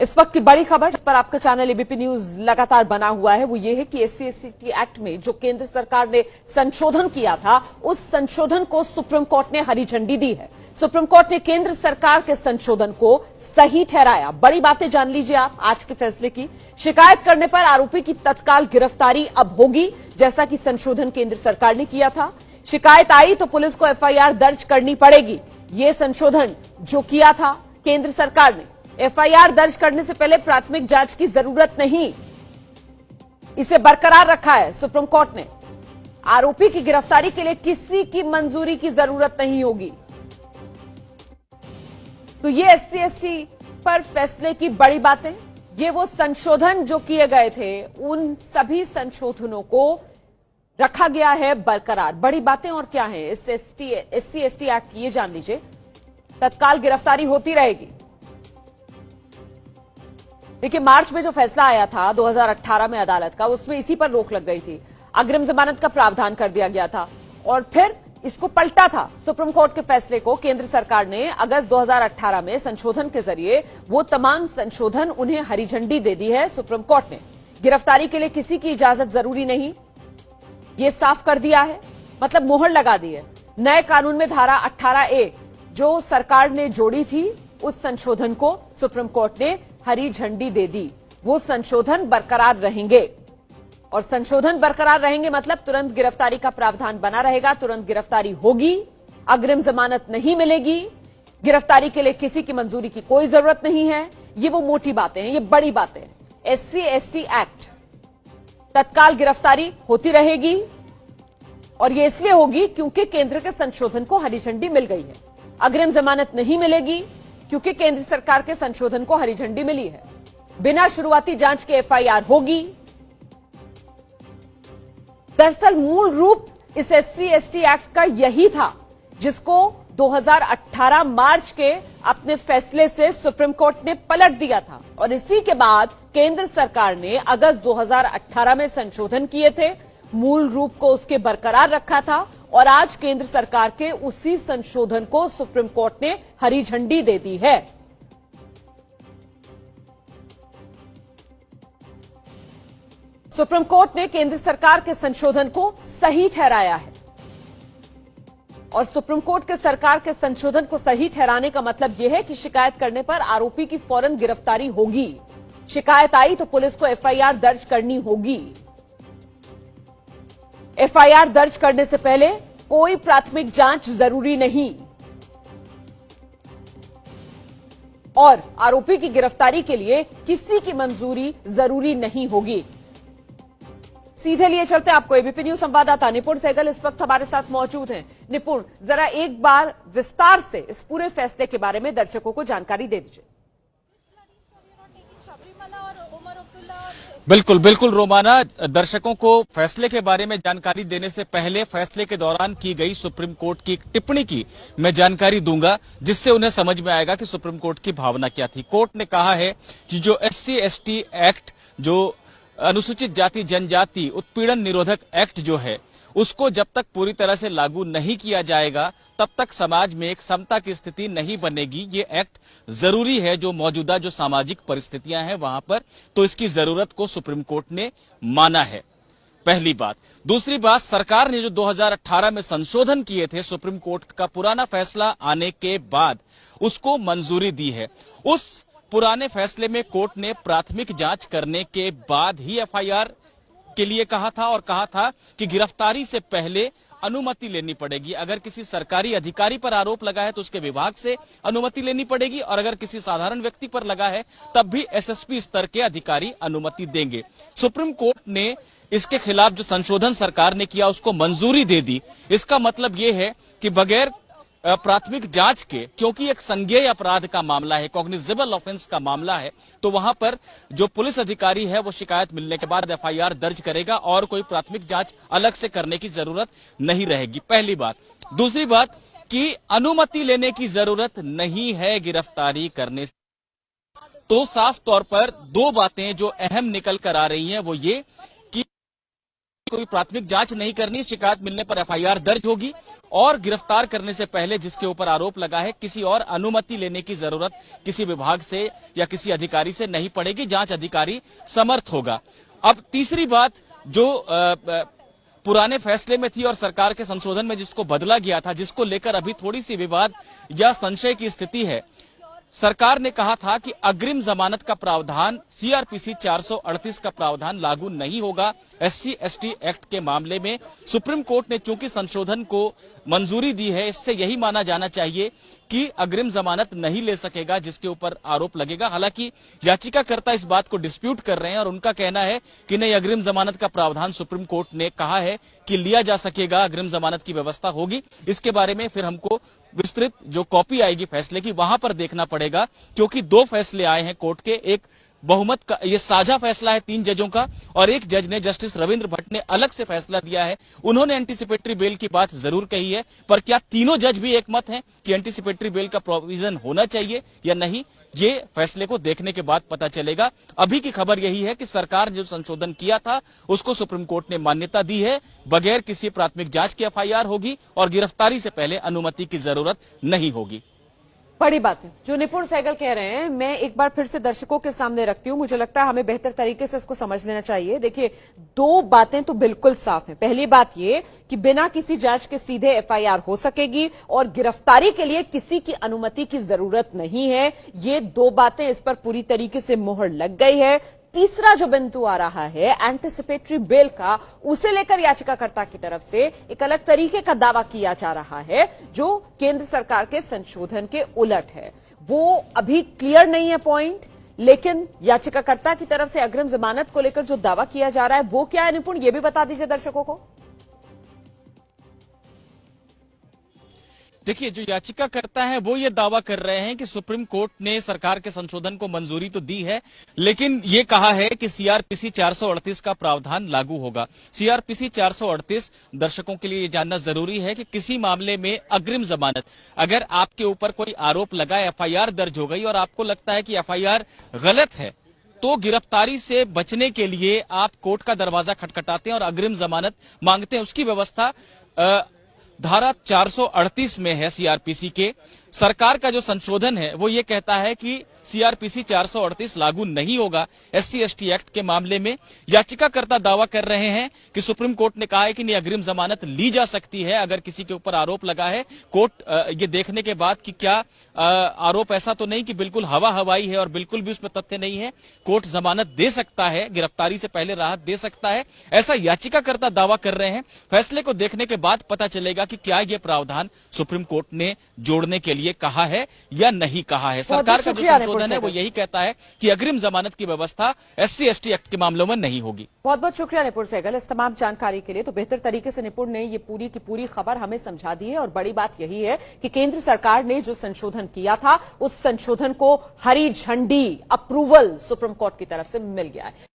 इस वक्त की बड़ी खबर जिस पर आपका चैनल एबीपी न्यूज लगातार बना हुआ है वो ये है कि एससी/एसटी एक्ट में जो केंद्र सरकार ने संशोधन किया था उस संशोधन को सुप्रीम कोर्ट ने हरी झंडी दी है। सुप्रीम कोर्ट ने केंद्र सरकार के संशोधन को सही ठहराया। बड़ी बातें जान लीजिए आप आज के फैसले की। शिकायत करने पर आरोपी की तत्काल गिरफ्तारी अब होगी, जैसा कि संशोधन केंद्र सरकार ने किया था। शिकायत आई तो पुलिस को एफआईआर दर्ज करनी पड़ेगी। ये संशोधन जो किया था केंद्र सरकार ने, एफआईआर दर्ज करने से पहले प्राथमिक जांच की जरूरत नहीं, इसे बरकरार रखा है सुप्रीम कोर्ट ने। आरोपी की गिरफ्तारी के लिए किसी की मंजूरी की जरूरत नहीं होगी। तो ये एससी/एसटी पर फैसले की बड़ी बातें, ये वो संशोधन जो किए गए थे, उन सभी संशोधनों को रखा गया है बरकरार। बड़ी बातें और क्या है इस एससी/एसटी एक्ट की, ये जान लीजिए। तत्काल गिरफ्तारी होती रहेगी। देखिए, मार्च में जो फैसला आया था 2018 में अदालत का, उसमें इसी पर रोक लग गई थी। अग्रिम जमानत का प्रावधान कर दिया गया था और फिर इसको पलटा था सुप्रीम कोर्ट के फैसले को। केंद्र सरकार ने अगस्त 2018 में संशोधन के जरिए वो तमाम संशोधन उन्हें हरी झंडी दे दी है सुप्रीम कोर्ट ने। गिरफ्तारी के लिए किसी की इजाजत जरूरी नहीं, ये साफ कर दिया है, मतलब मोहर लगा दी है। नए कानून में धारा 18A जो सरकार ने जोड़ी थी, उस संशोधन को सुप्रीम कोर्ट ने हरी झंडी दे दी। वो संशोधन बरकरार रहेंगे और संशोधन बरकरार रहेंगे मतलब तुरंत गिरफ्तारी का प्रावधान बना रहेगा, तुरंत गिरफ्तारी होगी, अग्रिम जमानत नहीं मिलेगी, गिरफ्तारी के लिए किसी की मंजूरी की कोई जरूरत नहीं है। ये वो मोटी बातें हैं, ये बड़ी बातें हैं। एससी/एसटी एक्ट, तत्काल गिरफ्तारी होती रहेगी और ये इसलिए होगी क्योंकि केंद्र के संशोधन को हरी झंडी मिल गई है। अग्रिम जमानत नहीं मिलेगी क्योंकि केंद्र सरकार के संशोधन को हरी झंडी मिली है। बिना शुरुआती जांच के एफआईआर होगी। दरअसल मूल रूप इस एससी/एसटी एक्ट का यही था, जिसको 2018 मार्च के अपने फैसले से सुप्रीम कोर्ट ने पलट दिया था और इसी के बाद केंद्र सरकार ने अगस्त 2018 में संशोधन किए थे, मूल रूप को उसके बरकरार रखा था और आज केंद्र सरकार के उसी संशोधन को सुप्रीम कोर्ट ने हरी झंडी दे दी है। सुप्रीम कोर्ट ने केंद्र सरकार के संशोधन को सही ठहराया है और सुप्रीम कोर्ट के सरकार के संशोधन को सही ठहराने का मतलब यह है कि शिकायत करने पर आरोपी की फौरन गिरफ्तारी होगी। शिकायत आई तो पुलिस को एफआईआर दर्ज करनी होगी। एफआईआर दर्ज करने से पहले कोई प्राथमिक जांच जरूरी नहीं और आरोपी की गिरफ्तारी के लिए किसी की मंजूरी जरूरी नहीं होगी। सीधे लिए चलते आपको एबीपी न्यूज संवाददाता निपुण सहगल इस वक्त हमारे साथ मौजूद हैं। निपुण, जरा एक बार विस्तार से इस पूरे फैसले के बारे में दर्शकों को जानकारी दे दीजिए। बिल्कुल बिल्कुल रोमाना, दर्शकों को फैसले के बारे में जानकारी देने से पहले फैसले के दौरान की गई सुप्रीम कोर्ट की टिप्पणी की मैं जानकारी दूंगा, जिससे उन्हें समझ में आएगा कि सुप्रीम कोर्ट की भावना क्या थी। कोर्ट ने कहा है कि जो एससी/एसटी एक्ट, जो अनुसूचित जाति जनजाति उत्पीड़न निरोधक एक्ट जो है, उसको जब तक पूरी तरह से लागू नहीं किया जाएगा तब तक समाज में एक समता की स्थिति नहीं बनेगी। ये एक्ट जरूरी है, जो मौजूदा जो सामाजिक परिस्थितियां हैं वहां पर, तो इसकी जरूरत को सुप्रीम कोर्ट ने माना है। पहली बात। दूसरी बात, सरकार ने जो 2018 में संशोधन किए थे, सुप्रीम कोर्ट का पुराना फैसला आने के बाद उसको मंजूरी दी है। उस पुराने फैसले में कोर्ट ने प्राथमिक जांच करने के बाद ही एफआईआर के लिए कहा था और कहा था कि गिरफ्तारी से पहले अनुमति लेनी पड़ेगी। अगर किसी सरकारी अधिकारी पर आरोप लगा है तो उसके विभाग से अनुमति लेनी पड़ेगी और अगर किसी साधारण व्यक्ति पर लगा है तब भी एसएसपी स्तर के अधिकारी अनुमति देंगे। सुप्रीम कोर्ट ने इसके खिलाफ जो संशोधन सरकार ने किया उसको मंजूरी दे दी। इसका मतलब यह है कि बगैर प्राथमिक जांच के, क्योंकि एक संज्ञेय अपराध का मामला है, कॉग्निजेबल ऑफेंस का मामला है, तो वहां पर जो पुलिस अधिकारी है वो शिकायत मिलने के बाद एफआईआर दर्ज करेगा और कोई प्राथमिक जांच अलग से करने की जरूरत नहीं रहेगी। पहली बात। दूसरी बात कि अनुमति लेने की जरूरत नहीं है गिरफ्तारी करने से। तो साफ तौर पर दो बातें जो अहम निकल कर आ रही हैं वो ये कोई प्राथमिक जांच नहीं करनी, शिकायत मिलने पर एफआईआर दर्ज होगी और गिरफ्तार करने से पहले जिसके ऊपर आरोप लगा है किसी और अनुमति लेने की जरूरत किसी विभाग से या किसी अधिकारी से नहीं पड़ेगी, जांच अधिकारी समर्थ होगा। अब तीसरी बात जो पुराने फैसले में थी और सरकार के संशोधन में जिसको बदला गया था, जिसको लेकर अभी थोड़ी सी विवाद या संशय की स्थिति है। सरकार ने कहा था कि अग्रिम जमानत का प्रावधान सीआरपीसी 438 का प्रावधान लागू नहीं होगा एससी एसटी एक्ट के मामले में। सुप्रीम कोर्ट ने चूंकि संशोधन को मंजूरी दी है, इससे यही माना जाना चाहिए कि अग्रिम जमानत नहीं ले सकेगा जिसके ऊपर आरोप लगेगा। हालांकि याचिकाकर्ता इस बात को डिस्प्यूट कर रहे हैं और उनका कहना है कि नहीं, अग्रिम जमानत का प्रावधान सुप्रीम कोर्ट ने कहा है कि लिया जा सकेगा, अग्रिम जमानत की व्यवस्था होगी। इसके बारे में फिर हमको विस्तृत जो कॉपी आएगी फैसले की वहां पर देखना पड़ेगा, क्योंकि दो फैसले आए हैं कोर्ट के। एक बहुमत का ये साझा फैसला है 3 जजों का और एक जज ने जस्टिस रविंद्र भट्ट ने अलग से फैसला दिया है। उन्होंने एंटीसिपेटरी बेल की बात जरूर कही है, पर क्या तीनों जज भी एक मत हैं कि एंटीसिपेटरी बेल का प्रोविजन होना चाहिए या नहीं, ये फैसले को देखने के बाद पता चलेगा। अभी की खबर यही है कि सरकार ने जो संशोधन किया था उसको सुप्रीम कोर्ट ने मान्यता दी है, बगैर किसी प्राथमिक जांच की एफआईआर होगी और गिरफ्तारी से पहले अनुमति की जरूरत नहीं होगी। बड़ी बात है जो निपुण सहगल कह रहे हैं, मैं एक बार फिर से दर्शकों के सामने रखती हूं। मुझे लगता है हमें बेहतर तरीके से इसको समझ लेना चाहिए। देखिए, दो बातें तो बिल्कुल साफ हैं। पहली बात ये कि बिना किसी जांच के सीधे एफआईआर हो सकेगी और गिरफ्तारी के लिए किसी की अनुमति की जरूरत नहीं है। ये दो बातें, इस पर पूरी तरीके से मोहर लग गई है। तीसरा जो बिंदु आ रहा है एंटीसिपेटरी बेल का, उसे लेकर याचिकाकर्ता की तरफ से एक अलग तरीके का दावा किया जा रहा है जो केंद्र सरकार के संशोधन के उलट है। वो अभी क्लियर नहीं है पॉइंट, लेकिन याचिकाकर्ता की तरफ से अग्रिम जमानत को लेकर जो दावा किया जा रहा है वो क्या है निपुण, ये भी बता दीजिए दर्शकों को। देखिए, जो याचिकाकर्ता है वो ये दावा कर रहे हैं कि सुप्रीम कोर्ट ने सरकार के संशोधन को मंजूरी तो दी है, लेकिन ये कहा है कि सीआरपीसी 438 का प्रावधान लागू होगा। सीआरपीसी 438 दर्शकों के लिए ये जानना जरूरी है कि किसी मामले में अग्रिम जमानत, अगर आपके ऊपर कोई आरोप लगा, एफआईआर दर्ज हो गई और आपको लगता है कि एफआईआर गलत है, तो गिरफ्तारी से बचने के लिए आप कोर्ट का दरवाजा खटखटाते हैं और अग्रिम जमानत मांगते हैं। उसकी व्यवस्था धारा 438 में है सीआरपीसी के। सरकार का जो संशोधन है वो ये कहता है कि सीआरपीसी 438 लागू नहीं होगा एससी एसटी एक्ट के मामले में। याचिकाकर्ता दावा कर रहे हैं कि सुप्रीम कोर्ट ने कहा है कि नहीं, अग्रिम जमानत ली जा सकती है अगर किसी के ऊपर आरोप लगा है। कोर्ट ये देखने के बाद कि क्या आरोप ऐसा तो नहीं कि बिल्कुल हवा हवाई है और बिल्कुल भी उसमें तथ्य नहीं है, कोर्ट जमानत दे सकता है, गिरफ्तारी से पहले राहत दे सकता है, ऐसा याचिकाकर्ता दावा कर रहे हैं। फैसले को देखने के बाद पता चलेगा कि क्या ये प्रावधान सुप्रीम कोर्ट ने जोड़ने के लिए कहा है या नहीं कहा है। सरकार का जो संशोधन है वो यही कहता है कि अग्रिम जमानत की व्यवस्था एससी एसटी एक्ट के मामलों में नहीं होगी। बहुत बहुत शुक्रिया निपुण सहगल इस तमाम जानकारी के लिए। तो बेहतर तरीके से निपुण ने ये पूरी की पूरी खबर हमें समझा दी है और बड़ी बात यही है कि केंद्र सरकार ने जो संशोधन किया था उस संशोधन को हरी झंडी अप्रूवल सुप्रीम कोर्ट की तरफ से मिल गया है।